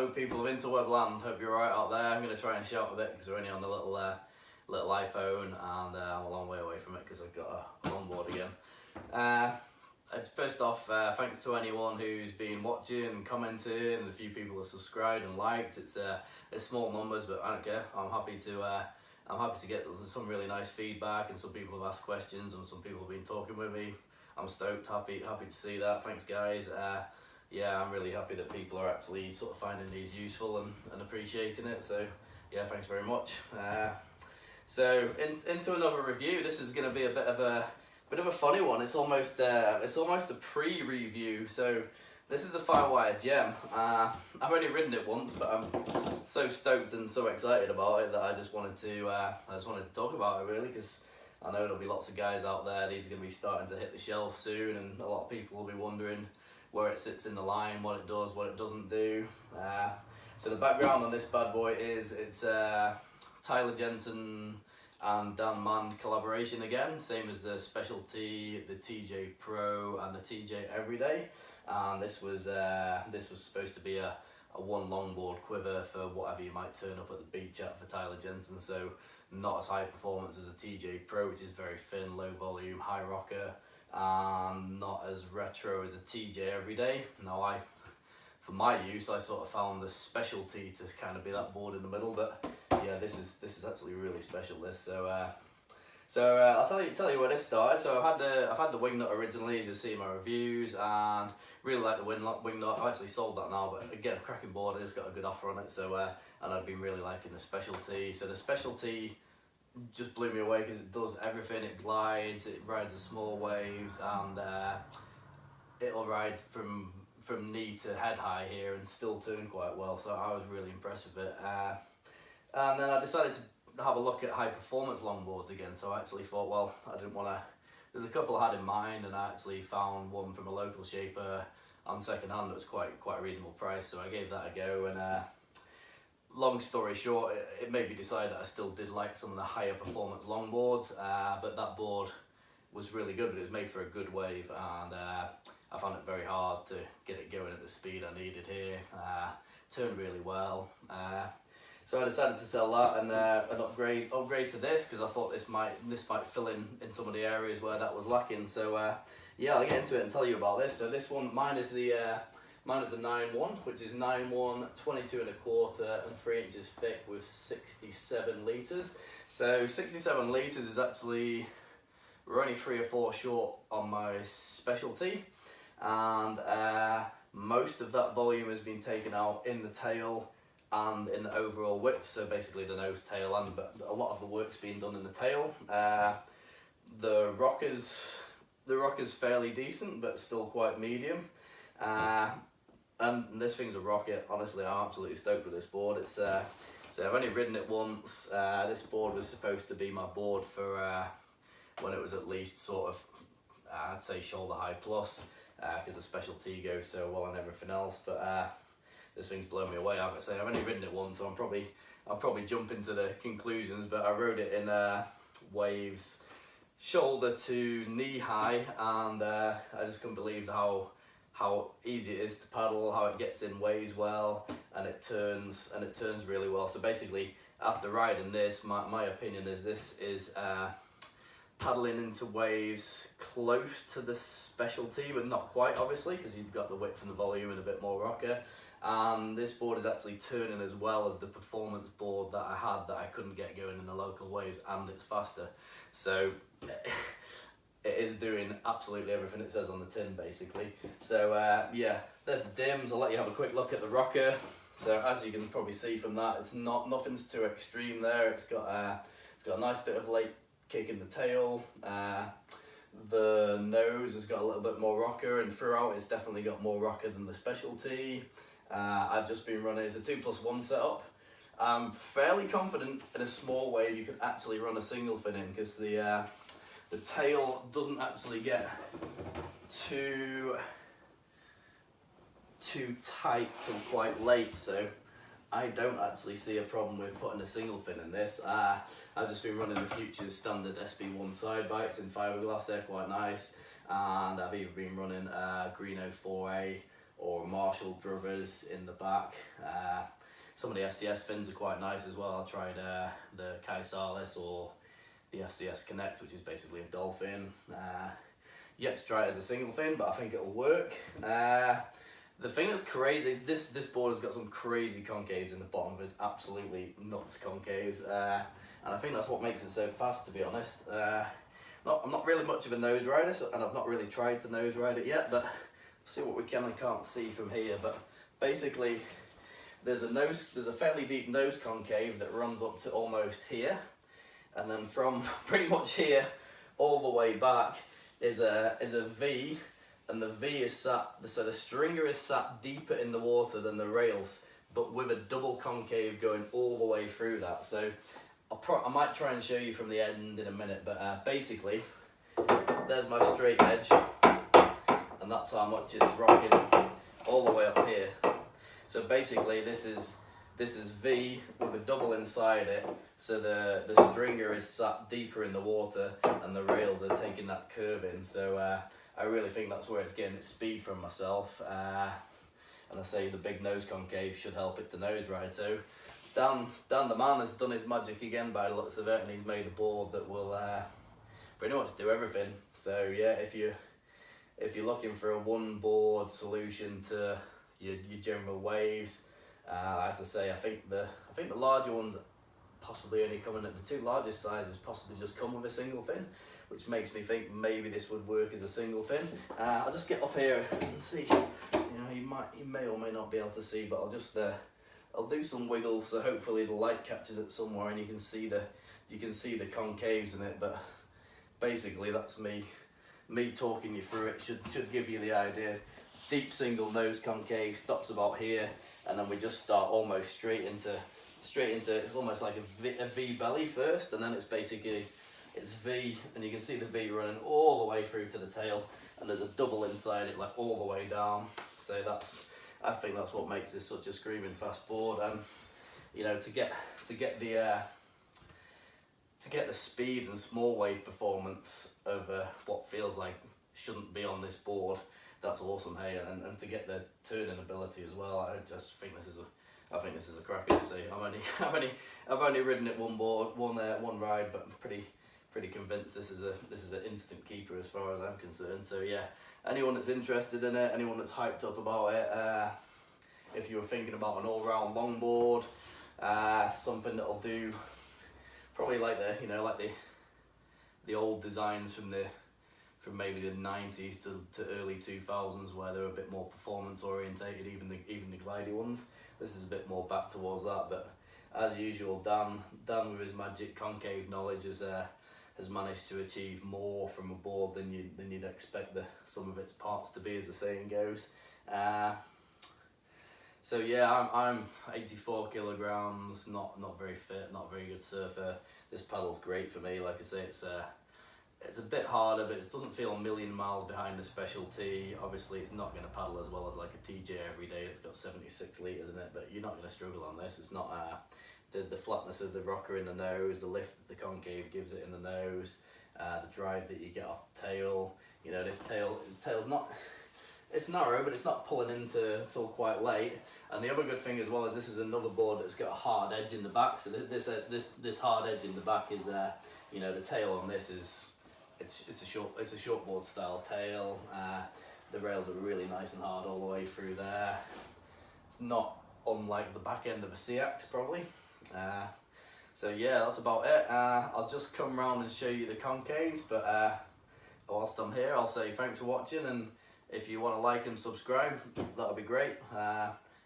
hello people of interweb land, hope you're alright out there. I'm going to try and shout a bit because we're only on the little iPhone, and I'm a long way away from it because I've got a longboard again. First off, thanks to anyone who's been watching and commenting, and a few people have subscribed and liked. It's small numbers, but I don't care. I'm happy to get some really nice feedback, and some people have asked questions, and some people have been talking with me. I'm stoked, happy to see that. Thanks guys. Yeah, I'm really happy that people are actually sort of finding these useful and appreciating it. So yeah, thanks very much. So into another review. This is going to be a bit of a funny one. It's almost a pre-review. So this is a Firewire Gem. I've only ridden it once, but I'm so stoked and so excited about it that I just wanted to talk about it really, because I know there'll be lots of guys out there. These are going to be starting to hit the shelf soon, and a lot of people will be wondering where it sits in the line, what it does, what it doesn't do. So the background on this bad boy is it's Tyler Jensen and Dan Mann collaboration again, same as the Specialty, the TJ Pro and the TJ Everyday. And this was supposed to be a one longboard quiver for whatever you might turn up at the beach at for Tyler Jensen. So not as high performance as a TJ Pro, which is very thin, low volume, high rocker, and not as retro as a TJ Everyday. Now for my use, I sort of found the Specialty to kind of be that board in the middle, but yeah, this is actually really special. So I'll tell you where this started. So I've had the wing nut originally, as you see in my reviews, and really like the wing nut. I've actually sold that now, but again, a cracking board. It's got a good offer on it. So and I've been really liking the Specialty. So the Specialty just blew me away because it does everything. It glides, it rides the small waves, and it'll ride from knee to head high here and still turn quite well. So I was really impressed with it. And then I decided to have a look at high performance longboards again. So I actually thought, well, I didn't want to. There's a couple I had in mind, and I actually found one from a local shaper on second hand that was quite a reasonable price. So I gave that a go, and long story short, it made me decide that I still did like some of the higher performance longboards, but that board was really good, but it was made for a good wave, and I found it very hard to get it going at the speed I needed here. Turned really well. So I decided to sell that and upgrade to this, because I thought this might fill in some of the areas where that was lacking. So yeah, I'll get into it and tell you about this. So this one, mine is a 9-1, which is 9-1, 22 1/4 and 3 inches thick with 67 litres. So 67 litres is actually, we're only 3 or 4 short on my Specialty, and most of that volume has been taken out in the tail and in the overall width. So basically the nose, tail, but a lot of the work's been done in the tail. The rocker's fairly decent, but still quite medium. And this thing's a rocket. Honestly, I'm absolutely stoked with this board. So I've only ridden it once. This board was supposed to be my board for when it was at least sort of, I'd say shoulder high plus, because the Specialty goes so well and everything else. But this thing's blown me away. I've only ridden it once, so I'll probably jump into the conclusions. But I rode it in waves shoulder to knee high, and I just couldn't believe how easy it is to paddle, how it gets in waves well, and it turns really well. So basically, after riding this, my opinion is this is paddling into waves close to the Specialty, but not quite, obviously, because you've got the width and the volume and a bit more rocker. And this board is actually turning as well as the performance board that I had that I couldn't get going in the local waves, and it's faster. So it is doing absolutely everything it says on the tin, basically. So yeah, there's the dims. I'll let you have a quick look at the rocker. So as you can probably see from that, it's nothing's too extreme there. It's got a nice bit of late kick in the tail. The nose has got a little bit more rocker, and throughout it's definitely got more rocker than the Specialty. I've just been running, it's a 2+1 setup. I'm fairly confident in a small wave you can actually run a single fin in, because the tail doesn't actually get too tight till quite late, so I don't actually see a problem with putting a single fin in this. I've just been running the Futures standard SB1 side bikes in fiberglass. They're quite nice, and I've even been running Greeno 4A or Marshall Brothers in the back. Some of the FCS fins are quite nice as well. I tried the Chrysalis or the FCS Connect, which is basically a dolphin. Yet to try it as a single fin, but I think it'll work. The thing that's crazy is this board has got some crazy concaves in the bottom of it. It's absolutely nuts concaves. And I think that's what makes it so fast, to be honest. I'm not really much of a nose rider, and I've not really tried to nose ride it yet, but see what we can and can't see from here. But basically, there's a fairly deep nose concave that runs up to almost here, and then from pretty much here all the way back is a V, and the V is sat, so the stringer is sat deeper in the water than the rails, but with a double concave going all the way through that. So I might try and show you from the end in a minute, but basically, there's my straight edge, and that's how much it's rocking all the way up here. So basically, this is V with a double inside it, so the stringer is sat deeper in the water, and the rails are taking that curve in. So I really think that's where it's getting its speed from myself. And I say the big nose concave should help it to nose ride. So Dan the man has done his magic again by the looks of it, and he's made a board that will pretty much do everything. So yeah, if you're looking for a one board solution to your general waves, as I say, I think the larger ones possibly only come in at the two largest sizes, possibly just come with a single fin, which makes me think maybe this would work as a single fin. I'll just get up here and see. You may or may not be able to see, but I'll do some wiggles, so hopefully the light catches it somewhere and you can see the concaves in it. But basically that's me talking you through it. Should give you the idea. Deep single nose concave stops about here, and then we just start almost straight into it's almost like a V belly first, and then it's V, and you can see the V running all the way through to the tail, and there's a double inside it, like all the way down. So I think that's what makes this such a screaming fast board. And to get the speed and small wave performance of what feels like shouldn't be on this board, that's awesome. Hey, and to get the turning ability as well, I just think this is a cracker. To say I've only ridden it one ride, but I'm pretty convinced this is an instant keeper as far as I'm concerned. So yeah, anyone that's interested in it, anyone that's hyped up about it, if you were thinking about an all-round longboard, something that'll do probably like the old designs from maybe the 90s to early 2000s, where they're a bit more performance orientated, even the glidey ones. This is a bit more back towards that, but as usual, Dan with his magic concave knowledge has managed to achieve more from a board than you'd expect the sum of its parts to be, as the saying goes. So yeah, I'm 84 kilograms, not very fit, not very good surfer. This paddle's great for me. Like I say, it's a bit harder, but it doesn't feel a million miles behind the specialty. Obviously, it's not going to paddle as well as like a TJ every day. It's got 76 litres in it, but you're not going to struggle on this. It's not the flatness of the rocker in the nose, the lift that the concave gives it in the nose, the drive that you get off the tail. This tail's not, it's narrow, but it's not pulling into till quite late. And the other good thing as well is this is another board that's got a hard edge in the back. So this hard edge in the back is the tail on this is it's a shortboard style tail. The rails are really nice and hard all the way through there. It's not unlike the back end of a CX probably. So yeah, that's about it. I'll just come round and show you the concaves, but whilst I'm here, I'll say thanks for watching, and if you want to like and subscribe, that'll be great.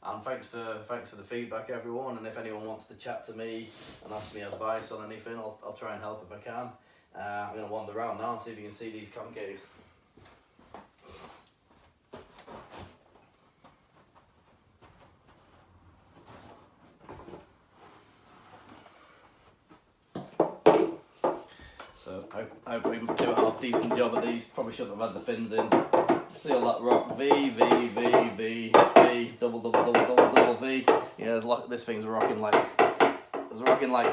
And thanks for the feedback, everyone. And if anyone wants to chat to me and ask me advice on anything, I'll try and help if I can. I'm going to wander around now and see if you can see these concaves. So I hope we can do a half decent job at these. Probably shouldn't have had the fins in. See all that rock? V, V, V, V, V, double, double, double, double, double V. Yeah, this thing's rocking like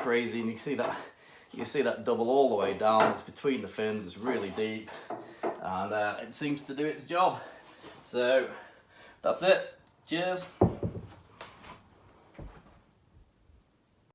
crazy, and you see that double all the way down. It's between the fins. It's really deep, and it seems to do its job. So that's it. Cheers.